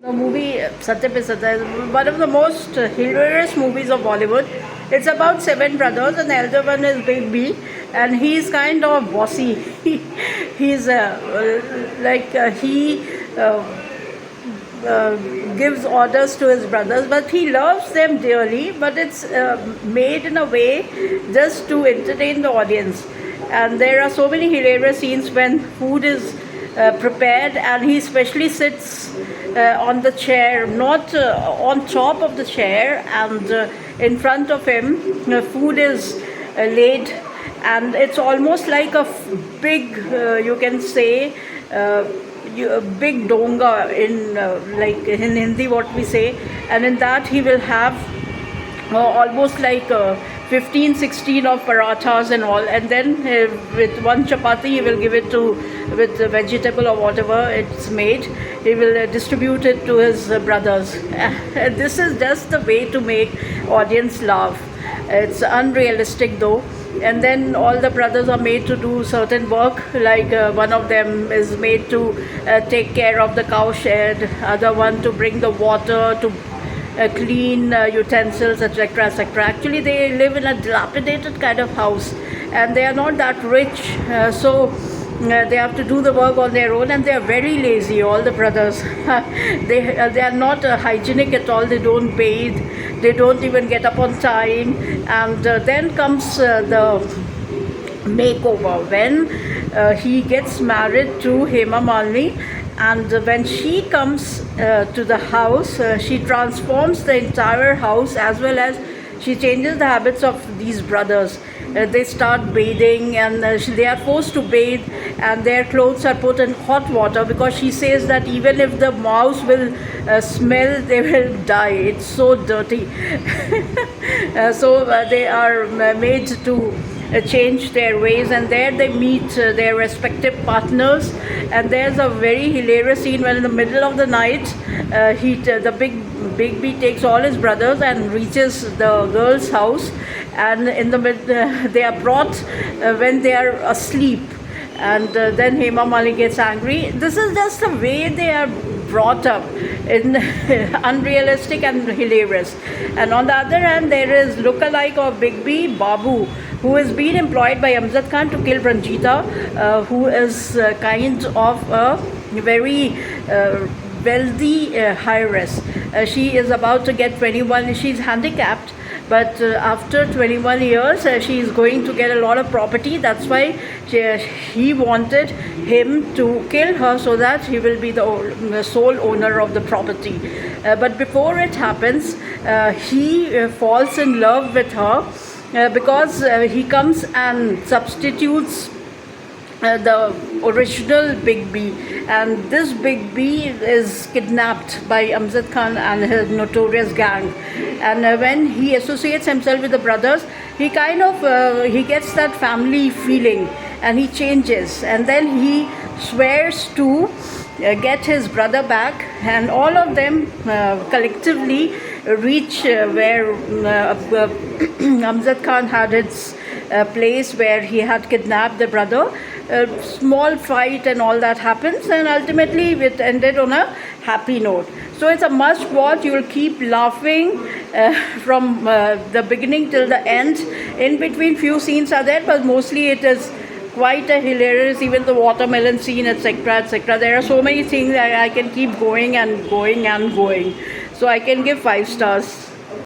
The movie Satya Pe Satya is one of the most hilarious movies of Bollywood. It's about seven brothers, and the elder one is Big B, and he's kind of bossy. He's he uh, gives orders to his brothers, but he loves them dearly. But it's made in a way just to entertain the audience. And there are so many hilarious scenes when food is prepared, and he especially sits on the chair, not on top of the chair, and in front of him, food is laid, and it's almost like a big, you can say, a big donga in like in Hindi, what we say, and in that he will have almost like 15, 16 of parathas and all, and then with one chapati he will give it to, with the vegetable or whatever it's made, he will distribute it to his brothers. This is just the way to make audience laugh. It's unrealistic though. And then all the brothers are made to do certain work, like one of them is made to take care of the cow shed, other one to bring the water, to clean utensils, etc., etc. Actually, they live in a dilapidated kind of house, and they are not that rich, so they have to do the work on their own, and they are very lazy. All the brothers, they are not hygienic at all. They don't bathe. They don't even get up on time. And then comes the makeover when he gets married to Hema Malini, and when she comes to the house, she transforms the entire house, as well as she changes the habits of these brothers. They start bathing, and they are forced to bathe, and their clothes are put in hot water, because she says that even if the mouse will smell, they will die. It's so dirty. So they are made to change their ways, and there they meet their respective partners. And there's a very hilarious scene when in the middle of the night, the Big B takes all his brothers and reaches the girl's house, and in the they are brought when they are asleep, and then Hema Malini gets angry. This is just the way they are brought up, in unrealistic and hilarious. And on the other hand, there is lookalike of Big B, Babu, who has been employed by Amjad Khan to kill Ranjita, who is kind of a very wealthy heiress. She is about to get 21, she's handicapped, but after 21 years she is going to get a lot of property. That's why he wanted him to kill her, so that he will be the sole owner of the property. But before it happens, he falls in love with her, because he comes and substitutes the original Big B, and this Big B is kidnapped by Amjad Khan and his notorious gang. And when he associates himself with the brothers, he kind of he gets that family feeling, and he changes, and then he swears to get his brother back, and all of them collectively reach where Amjad Khan had its place where he had kidnapped the brother. A small fight and all that happens, and ultimately it ended on a happy note. So it's a must watch. You will keep laughing from the beginning till the end. In between, few scenes are there, but mostly it is quite a hilarious. Even the watermelon scene, etc., etc. There are so many things that I can keep going and going and going. So I can give 5 stars.